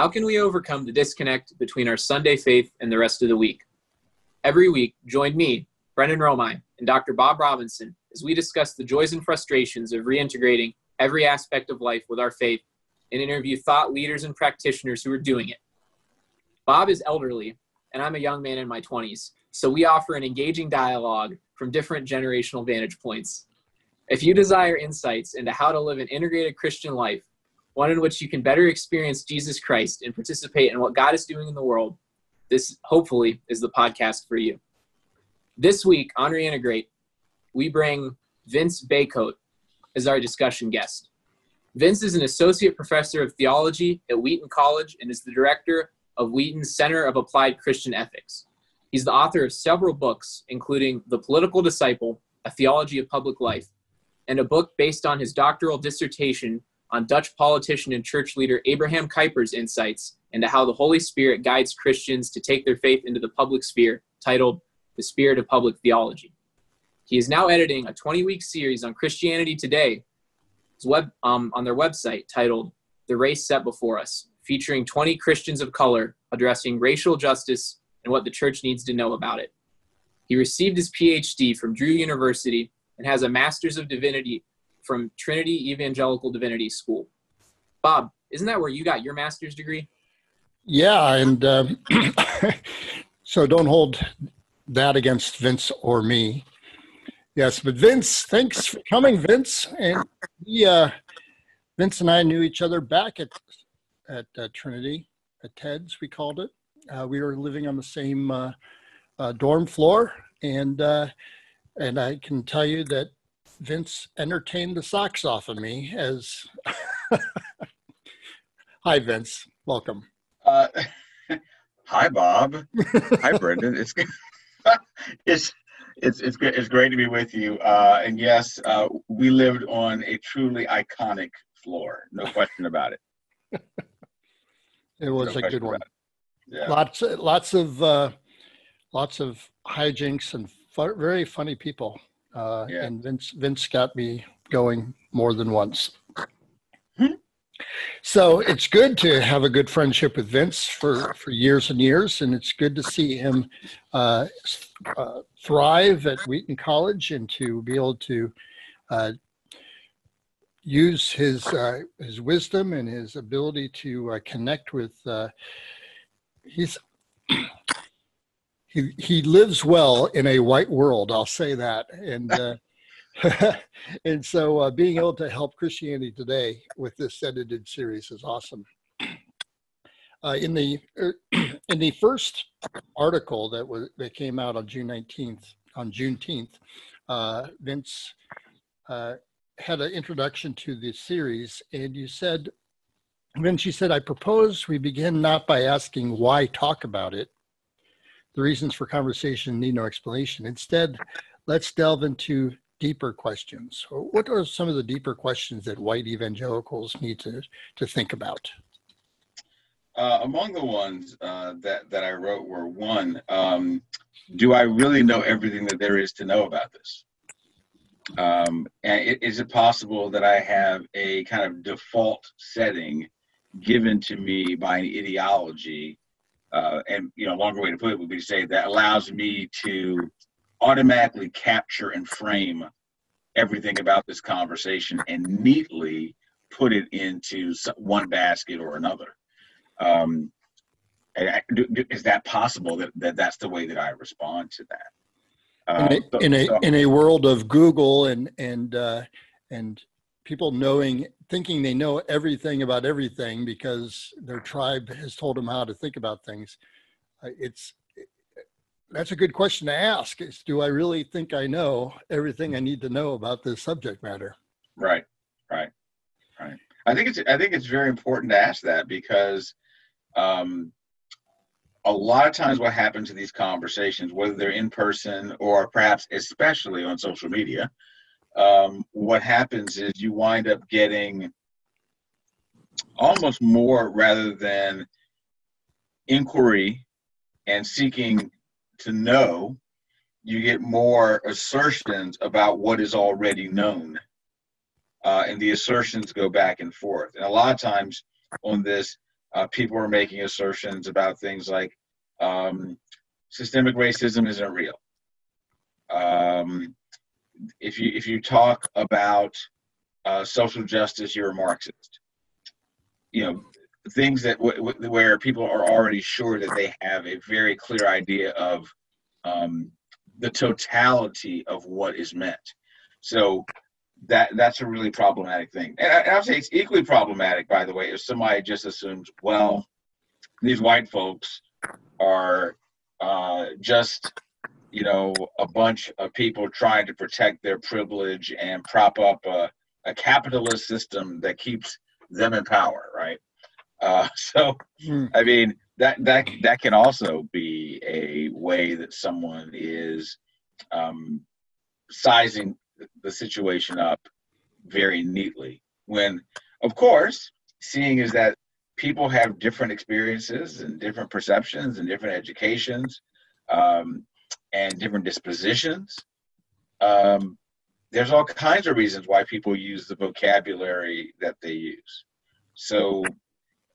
How can we overcome the disconnect between our Sunday faith and the rest of the week? Every week, join me, Brendan Romigh, and Dr. Bob Robinson as we discuss the joys and frustrations of reintegrating every aspect of life with our faith and interview thought leaders and practitioners who are doing it. Bob is elderly, and I'm a young man in my 20s, so we offer an engaging dialogue from different generational vantage points. If you desire insights into how to live an integrated Christian life, one in which you can better experience Jesus Christ and participate in what God is doing in the world, this hopefully is the podcast for you. This week on Reintegrate, we bring Vince Bacote as our discussion guest. Vince is an Associate Professor of Theology at Wheaton College and is the director of Wheaton's Center of Applied Christian Ethics. He's the author of several books, including The Political Disciple, A Theology of Public Life, and a book based on his doctoral dissertation on Dutch politician and church leader Abraham Kuyper's insights into how the Holy Spirit guides Christians to take their faith into the public sphere, titled The Spirit of Public Theology. He is now editing a 20-week series on Christianity Today on their website titled The Race Set Before Us, featuring 20 Christians of color addressing racial justice and what the church needs to know about it. He received his PhD from Drew University and has a Master's of Divinity from Trinity Evangelical Divinity School. Bob, isn't that where you got your master's degree? Yeah, and so don't hold that against Vince or me. Yes, but Vince, thanks for coming, Vince. And Vince and I knew each other back at Trinity, at TEDS, we called it. We were living on the same dorm floor, and I can tell you that Vince entertained the socks off of me as. Hi, Vince. Welcome. Hi, Bob. Hi, Brendan. It's great to be with you. And yes, we lived on a truly iconic floor. No question about it. It was a good one. Yeah. Lots of hijinks and very funny people. And Vince got me going more than once. So it's good to have a good friendship with Vince for years and years, and it's good to see him thrive at Wheaton College and to be able to use his wisdom and his ability to connect with. He lives well in a white world, I'll say that, and. And so being able to help Christianity Today with this edited series is awesome. In the first article that came out on Juneteenth, Vince had an introduction to the series, and you said, I propose we begin not by asking why talk about it. The reasons for conversation need no explanation. Instead, let's delve into deeper questions. What are some of the deeper questions that white evangelicals need to think about? Among the ones that I wrote were, one, do I really know everything that there is to know about this? And is it possible that I have a kind of default setting given to me by an ideology? And a longer way to put it would be to say that allows me to automatically capture and frame everything about this conversation and neatly put it into one basket or another. Is that possible that's the way that I respond to that? In a world of Google and people thinking they know everything about everything because their tribe has told them how to think about things, that's a good question to ask. Do I really think I know everything I need to know about this subject matter? Right. I think it's very important to ask that because a lot of times what happens in these conversations, whether they're in person or perhaps especially on social media, what happens is you wind up getting almost more rather than inquiry and seeking to know, you get more assertions about what is already known. And the assertions go back and forth. And a lot of times on this, people were making assertions about things like systemic racism isn't real. If you talk about social justice, you're a Marxist. Things that where people are already sure that they have a very clear idea of the totality of what is meant. So that's a really problematic thing. And I would say it's equally problematic, by the way, if somebody just assumes, well, these white folks are just, a bunch of people trying to protect their privilege and prop up a capitalist system that keeps them in power, right? I mean, that can also be a way that someone is sizing the situation up very neatly, when, of course, seeing is that people have different experiences and different perceptions and different educations and different dispositions. There's all kinds of reasons why people use the vocabulary that they use. So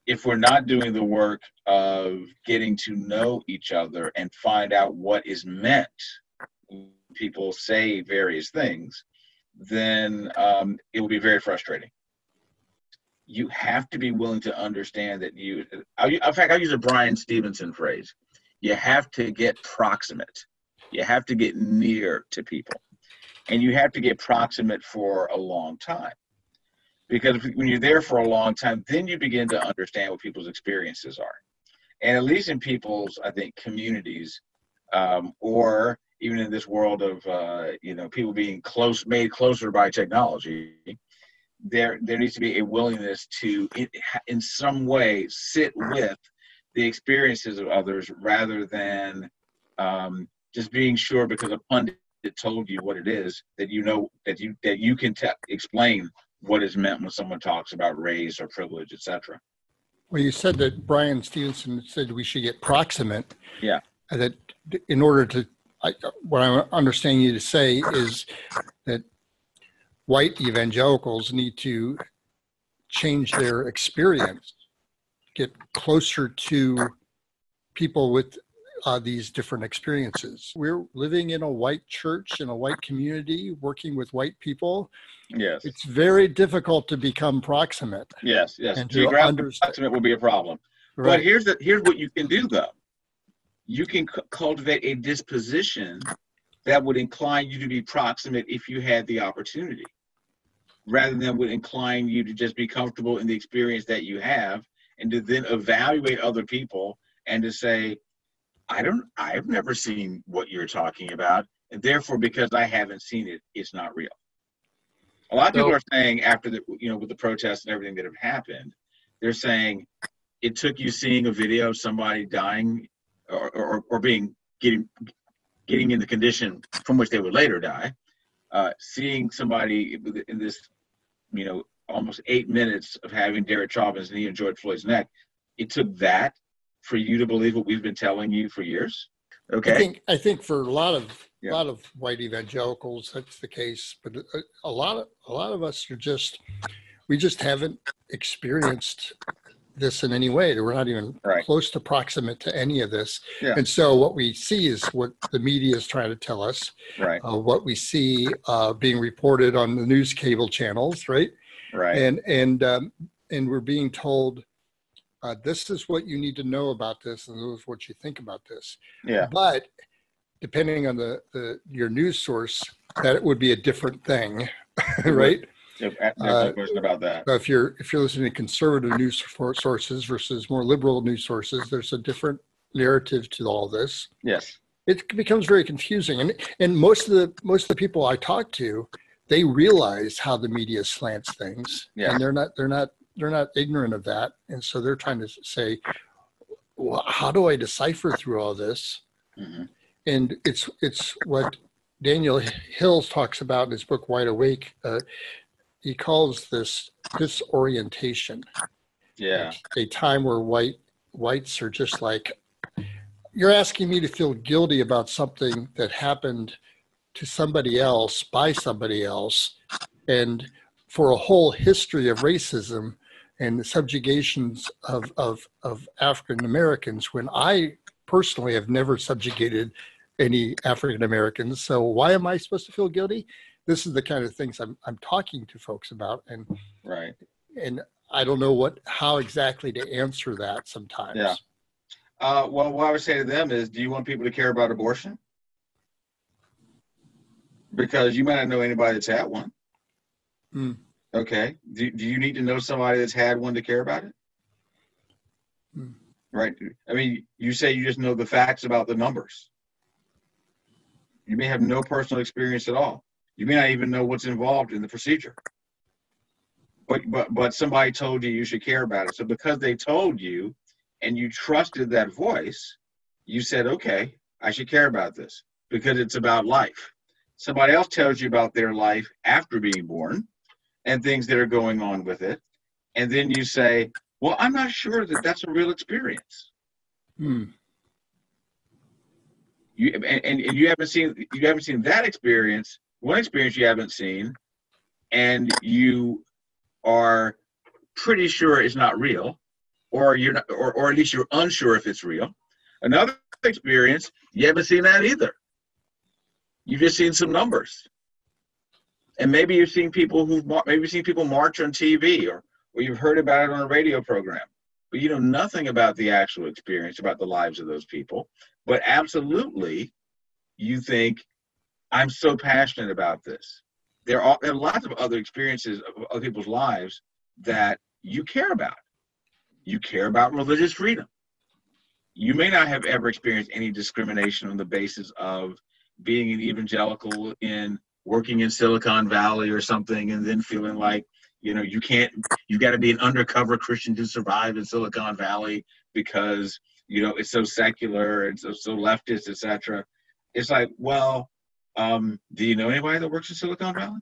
if we're not doing the work of getting to know each other and find out what is meant when people say various things, then it will be very frustrating. You have to be willing to understand that in fact, I use a Brian Stevenson phrase. You have to get proximate. You have to get near to people. And you have to get proximate for a long time. Because when you're there for a long time, then you begin to understand what people's experiences are. And at least in people's, I think, communities, or even in this world of, people being made closer by technology, there needs to be a willingness to, in some way, sit with the experiences of others rather than just being sure because a pundit told you what it is that you can explain what is meant when someone talks about race or privilege, etc. Well, you said that Brian Stevenson said we should get proximate. Yeah. That in order to, what I'm understanding you to say is that white evangelicals need to change their experience, get closer to people with these different experiences. We're living in a white church, in a white community, working with white people. Yes. It's very difficult to become proximate. Yes. And Geographic proximate will be a problem. Right. But here's what you can do, though. You can cultivate a disposition that would incline you to be proximate if you had the opportunity, rather than would incline you to just be comfortable in the experience that you have, and to then evaluate other people and to say, I've never seen what you're talking about, and therefore, because I haven't seen it, it's not real. A lot of people are saying after with the protests and everything that have happened, they're saying it took you seeing a video of somebody dying or getting in the condition from which they would later die, seeing somebody in this, almost 8 minutes of having Derek Chauvin's knee and George Floyd's neck. It took that for you to believe what we've been telling you for years. Okay. I think for a lot of white evangelicals, that's the case. But a lot of us we just haven't experienced this in any way. We're not even close to proximate to any of this. Yeah. And so what we see is what the media is trying to tell us. Right. What we see being reported on the news cable channels, right? Right. And we're being told, this is what you need to know about this, and this is what you think about this. Yeah. But depending on your news source, that would be a different thing, right? There's no question about that. So if you're listening to conservative news sources versus more liberal news sources, there's a different narrative to all this. Yes. It becomes very confusing, and most of the people I talk to, they realize how the media slants things, and they're not ignorant of that, and so they're trying to say, well, how do I decipher through all this? Mm-hmm. And it's what Daniel Hills talks about in his book Wide Awake. He calls this disorientation. Yeah. A time where whites are just like, you're asking me to feel guilty about something that happened to somebody else by somebody else, and for a whole history of racism and the subjugations of African Americans, when I personally have never subjugated any African Americans. So why am I supposed to feel guilty? This is the kind of things I'm talking to folks about, and Right. And I don't know how exactly to answer that sometimes. Yeah. Well, what I would say to them is, do you want people to care about abortion? Because you might not know anybody that's had one. Mm. Okay. Do you need to know somebody that's had one to care about it? Mm. Right. I mean, you say you just know the facts about the numbers. You may have no personal experience at all. You may not even know what's involved in the procedure. But somebody told you should care about it. So because they told you and you trusted that voice, you said, okay, I should care about this because it's about life. Somebody else tells you about their life after being born and things that are going on with it. And then you say, well, I'm not sure that that's a real experience. Hmm. And you haven't seen that experience, one experience you haven't seen, and you are pretty sure it's not real, or you're not, or at least you're unsure if it's real. Another experience, you haven't seen that either. You've just seen some numbers. And maybe you've seen people march on TV, or you've heard about it on a radio program, but you know nothing about the actual experience, about the lives of those people. But absolutely, you think, I'm so passionate about this. There are lots of other experiences of other people's lives that you care about. You care about religious freedom. You may not have ever experienced any discrimination on the basis of being an evangelical in working in Silicon Valley or something, and then feeling like, you got to be an undercover Christian to survive in Silicon Valley because, it's so secular and so leftist, etc. It's like, well, do you know anybody that works in Silicon Valley?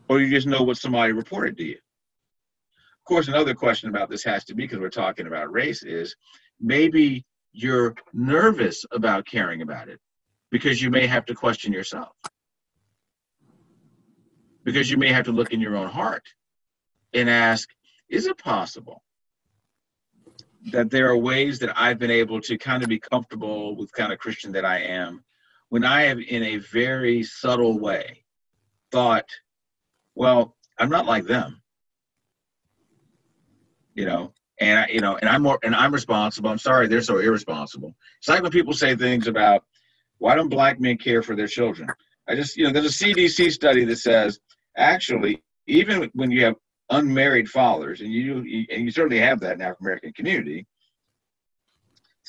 Or you just know what somebody reported to you? Of course, another question about this has to be, because we're talking about race, is maybe you're nervous about caring about it because you may have to question yourself. Because you may have to look in your own heart and ask, is it possible that there are ways that I've been able to kind of be comfortable with kind of Christian that I am, when I have in a very subtle way thought, well, I'm not like them, and I'm responsible. I'm sorry, they're so irresponsible. It's like when people say things about, why don't black men care for their children? There's a CDC study that says, actually, even when you have unmarried fathers, and you certainly have that in the African American community,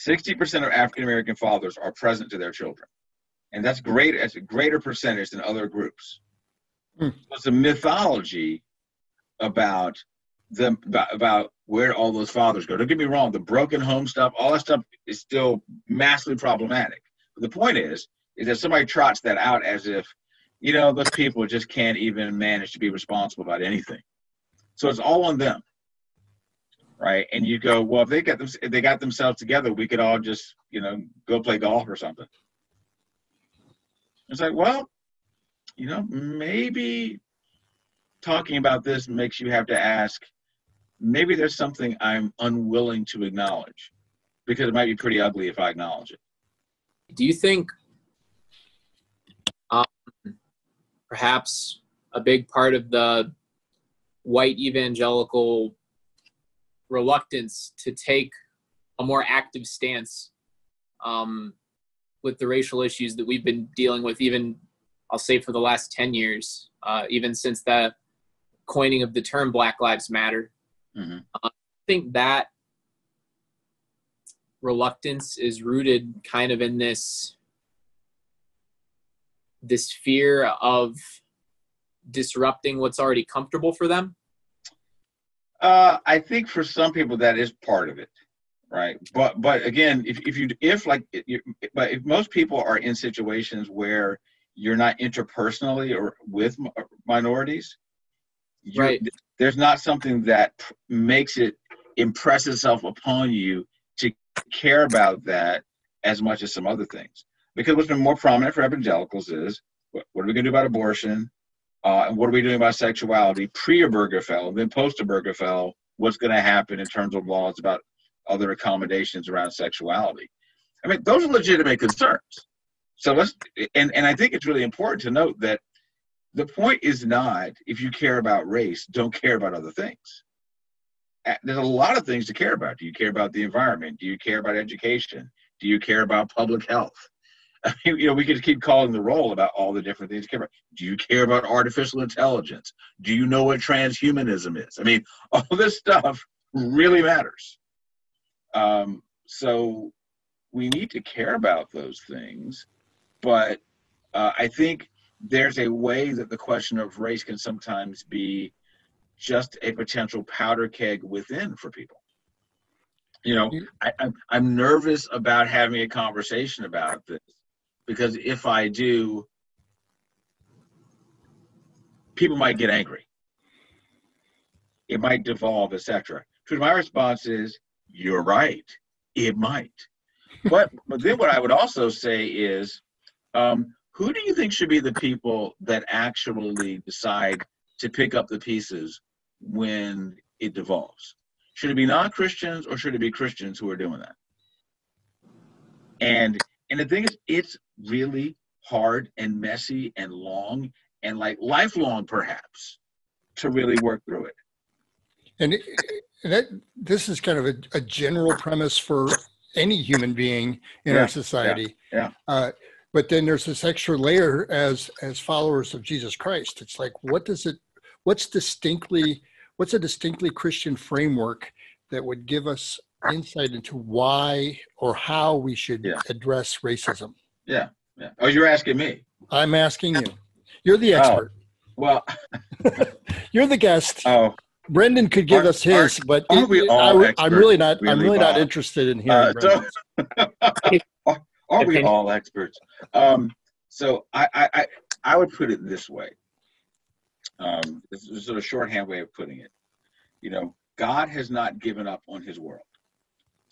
60% of African American fathers are present to their children, and that's great. That's a greater percentage than other groups. So it's a mythology about them, about where all those fathers go. Don't get me wrong; the broken home stuff, all that stuff, is still massively problematic. But the point is that somebody trots that out as if, those people just can't even manage to be responsible about anything. So it's all on them, right? And you go, well, if they got themselves together, we could all just, go play golf or something. It's like, well, maybe talking about this makes you have to ask, maybe there's something I'm unwilling to acknowledge, because it might be pretty ugly if I acknowledge it. Do you think perhaps a big part of the white evangelical reluctance to take a more active stance with the racial issues that we've been dealing with, even, I'll say, for the last 10 years, even since the coining of the term Black Lives Matter? Mm-hmm. I think that reluctance is rooted kind of in this fear of disrupting what's already comfortable for them. I think for some people that is part of it, right? But again, if most people are in situations where you're not interpersonally or with minorities, right, there's not something that makes it impress itself upon you to care about that as much as some other things. Because what's been more prominent for evangelicals is, what are we going to do about abortion? And what are we doing about sexuality pre-Obergefell and then post-Obergefell? What's going to happen in terms of laws about other accommodations around sexuality? I mean, those are legitimate concerns. So and I think it's really important to note that the point is not, if you care about race, don't care about other things. There's a lot of things to care about. Do you care about the environment? Do you care about education? Do you care about public health? I mean, we could keep calling the roll about all the different things to care about. Do you care about artificial intelligence? Do you know what transhumanism is? I mean, all this stuff really matters. So we need to care about those things, but I think there's a way that the question of race can sometimes be just a potential powder keg within for people. I'm nervous about having a conversation about this, because if I do, people might get angry. It might devolve, etc. So my response is, you're right, it might. But then what I would also say is, who do you think should be the people that actually decide to pick up the pieces when it devolves? Should it be non-Christians, or should it be Christians who are doing that? And the thing is, it's really hard and messy and long and like lifelong, perhaps, to really work through it. And this is kind of a general premise for any human being in our society. Yeah. But then there's this extra layer as followers of Jesus Christ. It's like, what's a distinctly Christian framework that would give us insight into why or how we should address racism? Yeah. Oh, you're asking me. I'm asking you. You're the expert. Well, you're the guest. Oh, Brendan could give us his, but I'm really not interested in hearing. Are we all experts? So I would put it this way. This is a sort of shorthand way of putting it. God has not given up on his world.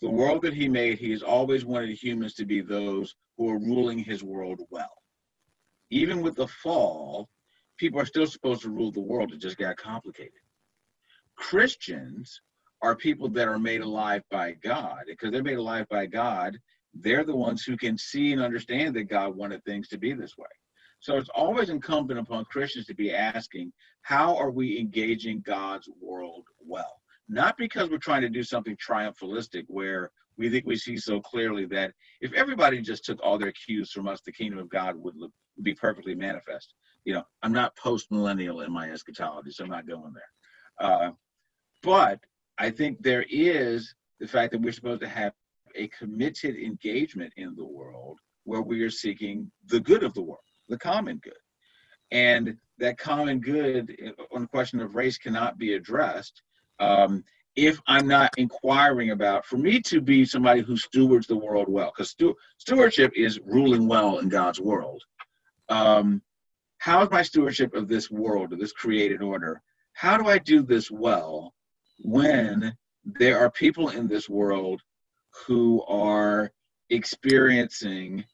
The world that he made, he has always wanted humans to be those who are ruling his world well. Even with the fall, people are still supposed to rule the world. It just got complicated. Christians are people that are made alive by God. Because they're made alive by God, they're the ones who can see and understand that God wanted things to be this way. So it's always incumbent upon Christians to be asking, how are we engaging God's world well? Not because we're trying to do something triumphalistic where we think we see so clearly that if everybody just took all their cues from us, the kingdom of God would be perfectly manifest. I'm not post-millennial in my eschatology, so I'm not going there. But I think there is the fact that we're supposed to have a committed engagement in the world where we are seeking the good of the world, the common good. And that common good on the question of race cannot be addressed if I'm not inquiring about, for me to be somebody who stewards the world well, because stewardship is ruling well in God's world. How is my stewardship of this world, of this created order, how do I do this well when there are people in this world who are experiencing,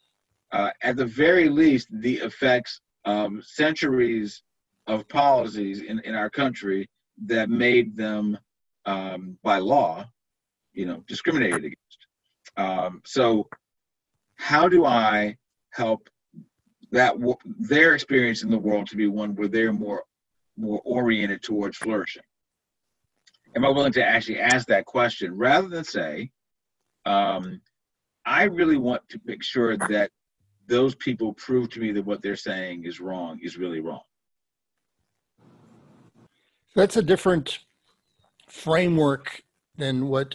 at the very least, the effects of centuries of policies in our country that made them, by law, discriminated against. So how do I help their experience in the world to be one where they're more oriented towards flourishing? Am I willing to actually ask that question rather than say, I really want to make sure that those people prove to me that what they're saying is wrong, is really wrong? That's a different framework than what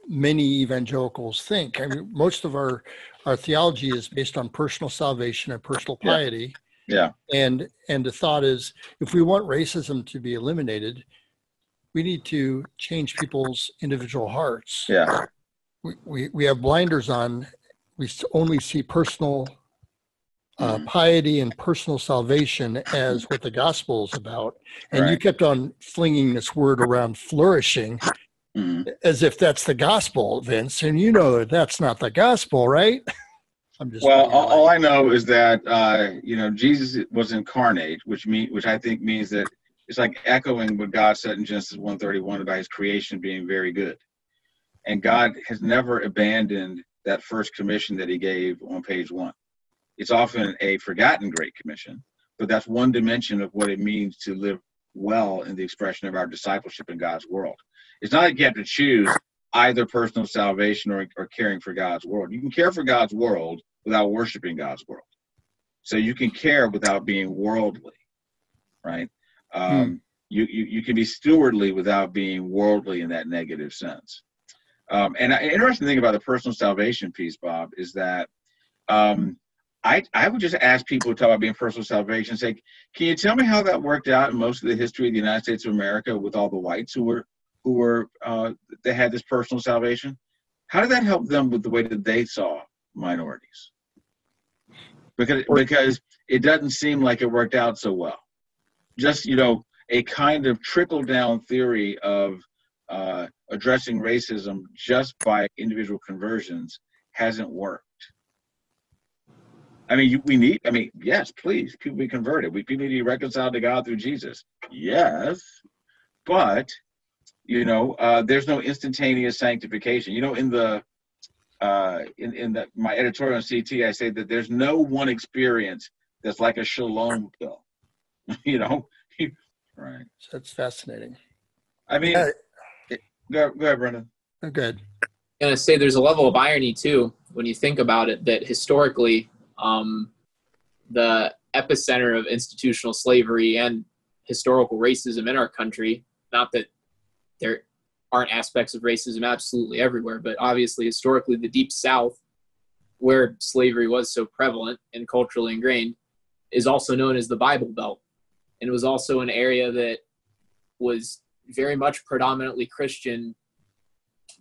many evangelicals think. I mean, most of our theology is based on personal salvation and personal piety. Yeah. And the thought is, if we want racism to be eliminated, we need to change people's individual hearts. Yeah. We have blinders on. We only see personal piety and personal salvation as what the gospel is about. And you kept on flinging this word around, flourishing, as if that's the gospel, Vince. And that's not the gospel, right? I'm just Well, all I know is that Jesus was incarnate, which I think means that it's like echoing what God said in Genesis 1:31 about his creation being very good. And God has never abandoned that first commission that he gave on page 1. It's often a forgotten Great Commission, but that's one dimension of what it means to live well in the expression of our discipleship in God's world. It's not like you have to choose either personal salvation or caring for God's world. You can care for God's world without worshiping God's world. So you can care without being worldly, right? You can be stewardly without being worldly in that negative sense. And an interesting thing about the personal salvation piece, Bob, is that I would just ask people to talk about being personal salvation, say, can you tell me how that worked out in most of the history of the United States of America with all the whites who they had this personal salvation? How did that help them with the way that they saw minorities? Because it doesn't seem like it worked out so well. Just, a kind of trickle-down theory of addressing racism just by individual conversions hasn't worked. I mean, yes, please, people be converted. People need to be reconciled to God through Jesus. Yes, but, there's no instantaneous sanctification. In my editorial on CT, I say that there's no one experience that's like a shalom pill. Right. So that's fascinating. I mean, go ahead, Brendan. Oh, good. I'm going to say there's a level of irony, too, when you think about it, that historically the epicenter of institutional slavery and historical racism in our country, not that there aren't aspects of racism absolutely everywhere, but obviously historically the Deep South, where slavery was so prevalent and culturally ingrained, is also known as the Bible Belt. And it was also an area that was very much predominantly Christian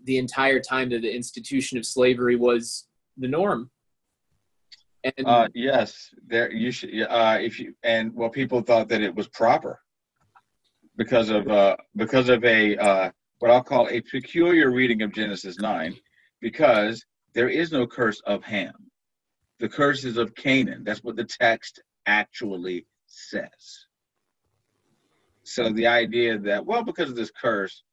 the entire time that the institution of slavery was the norm. And yes, there you should. People thought that it was proper because of a what I'll call a peculiar reading of Genesis 9, because there is no curse of Ham. The curse is of Canaan. That's what the text actually says. So the idea that, because of this curse,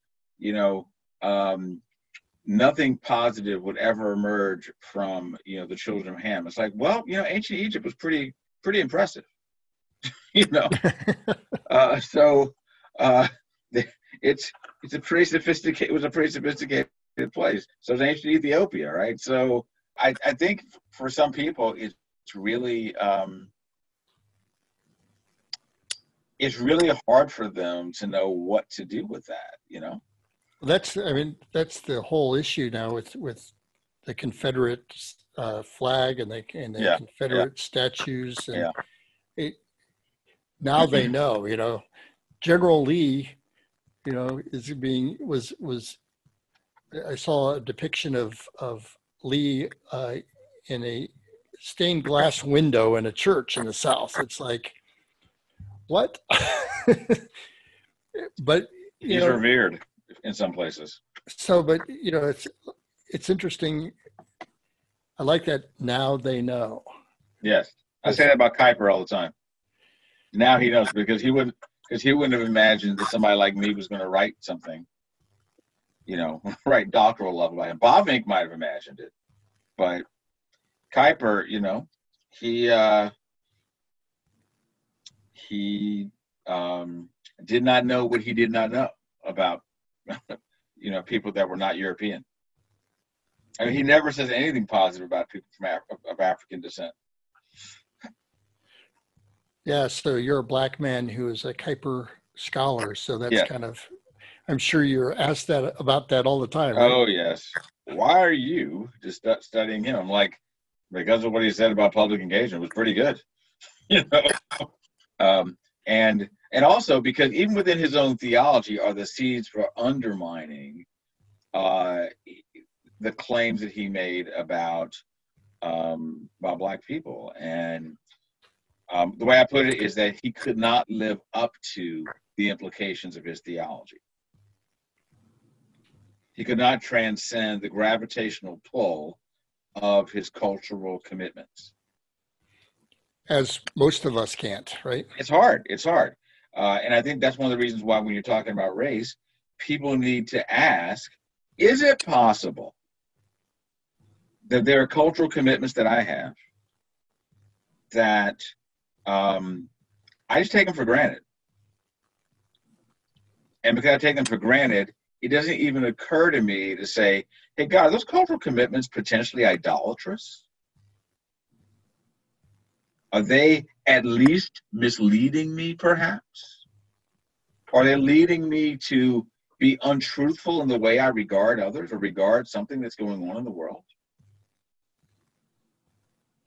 nothing positive would ever emerge from, the children of Ham. It's like, ancient Egypt was pretty impressive, It's a pretty sophisticated. It was a pretty sophisticated place. So it's ancient Ethiopia, right? So I think for some people, it's really hard for them to know what to do with that. That's the whole issue now with the Confederate flag and the Confederate statues. And now they know. General Lee, I saw a depiction of Lee in a stained glass window in a church in the South. It's like, what? But he's revered in some places. So, but it's interesting. I like that. Now they know. Yes, I say that about Kuyper all the time. Now he knows, because he wouldn't have imagined that somebody like me was going to write something, write doctoral level by him. Bob Mink might have imagined it, but Kuyper, he did not know what he did not know about, people that were not European. I mean, he never says anything positive about people of African descent. Yeah, so you're a black man who is a Kuyper scholar, so that's kind of, I'm sure you're asked about that all the time. Right? Oh, yes. Why are you just studying him? I'm like, because of what he said about public engagement was pretty good, and also because even within his own theology are the seeds for undermining the claims that he made about black people. And the way I put it is that he could not live up to the implications of his theology. He could not transcend the gravitational pull of his cultural commitments. As most of us can't, right? It's hard. It's hard. And I think that's one of the reasons why when you're talking about race, people need to ask, is it possible that there are cultural commitments that I have that I just take them for granted? And because I take them for granted, it doesn't even occur to me to say, hey, God, are those cultural commitments potentially idolatrous? Are they at least misleading me, perhaps? Are they leading me to be untruthful in the way I regard others or regard something that's going on in the world?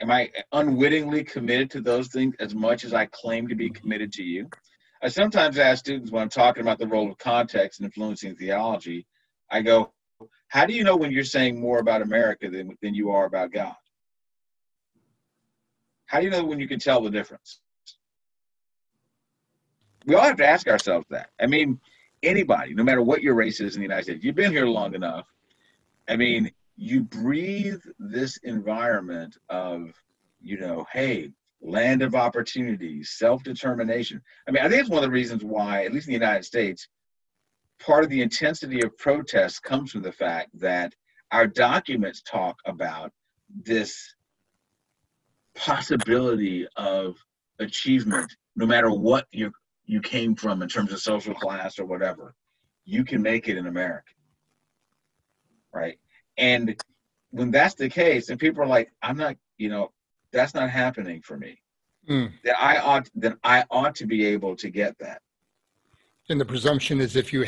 Am I unwittingly committed to those things as much as I claim to be committed to you? I sometimes ask students when I'm talking about the role of context in influencing theology, I go, how do you know when you're saying more about America than you are about God? How do you know when you can tell the difference? We all have to ask ourselves that. I mean, anybody, no matter what your race is in the United States, you've been here long enough. I mean, you breathe this environment of, hey, land of opportunities, self-determination. I mean, I think it's one of the reasons why, at least in the United States, part of the intensity of protest comes from the fact that our documents talk about this possibility of achievement, no matter what you came from in terms of social class or whatever. You can make it in America, right? And when that's the case, and people are like, I'm not, that's not happening for me. That I ought to be able to get that. And the presumption is if you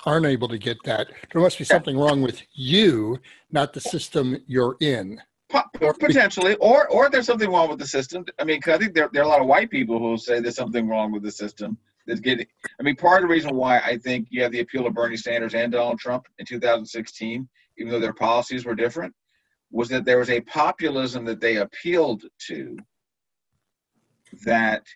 aren't able to get that, there must be something wrong with you, not the system you're in. Potentially, or there's something wrong with the system. I mean, 'cause I think there are a lot of white people who say there's something wrong with the system. Part of the reason why I think you have the appeal of Bernie Sanders and Donald Trump in 2016, even though their policies were different, was that there was a populism that they appealed to, that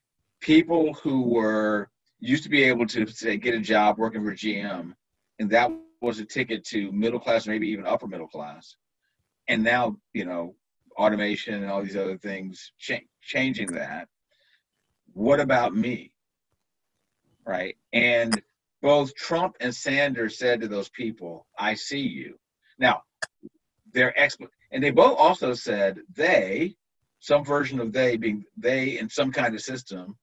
people who used to be able to, say, get a job working for GM, and that was a ticket to middle class, maybe even upper middle class. And now, automation and all these other things changing that. What about me? Right? And both Trump and Sanders said to those people, I see you. Now, and they both also said some version of they being they in some kind of system,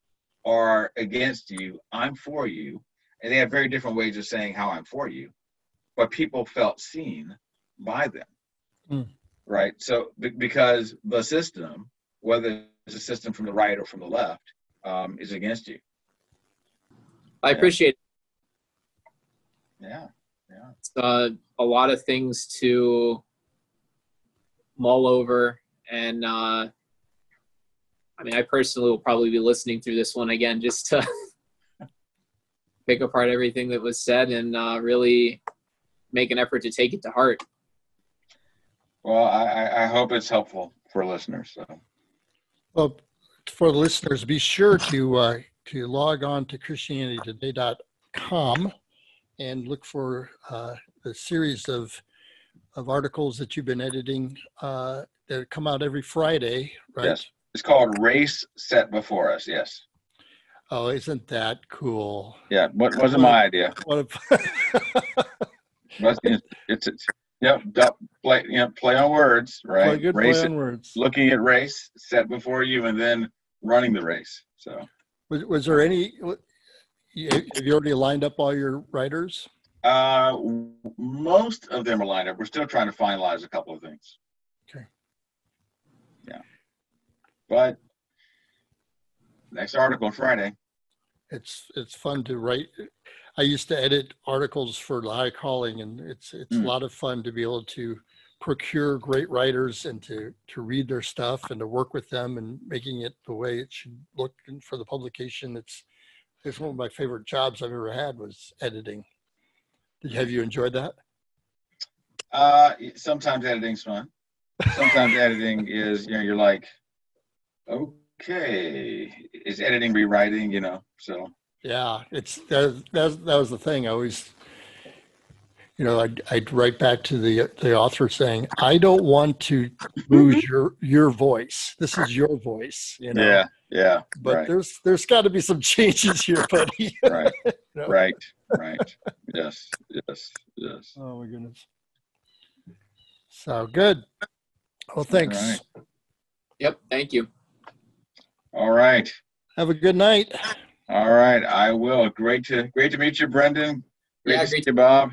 are against you, I'm for you. And they have very different ways of saying how I'm for you. But people felt seen by them. Right? So because the system, whether it's a system from the right or from the left, is against you. I appreciate it. Yeah. It's a lot of things to mull over. And I personally will probably be listening through this one again just to pick apart everything that was said and really make an effort to take it to heart. Well, I hope it's helpful for listeners. So. Well, for the listeners, be sure to log on to ChristianityToday.com and look for the series of articles that you've been editing that come out every Friday, right? Yes. It's called Race Set Before Us, yes. Oh, isn't that cool? Yeah, wasn't my idea. Play on words, right? Play on words. Looking at race set before you and then running the race. So, was there any? Have you already lined up all your writers? Most of them are lined up. We're still trying to finalize a couple of things. Okay. Yeah, but next article on Friday. It's fun to write. I used to edit articles for the High Calling, and it's a lot of fun to be able to procure great writers and to read their stuff and to work with them and making it the way it should look for the publication. It's one of my favorite jobs I've ever had was editing. Have you enjoyed that? Sometimes editing's fun. Sometimes editing is, you're like, okay, is editing rewriting, so. Yeah, that was the thing. I always, I'd write back to the author saying, I don't want to lose your voice. This is your voice, Yeah. But right. there's got to be some changes here, buddy. Right. Right. Yes. Oh my goodness. So good. Well, thanks. All right. Yep. Thank you. All right. Have a good night. All right. I will. Great to meet you, Brendan. Great to see great you, Bob.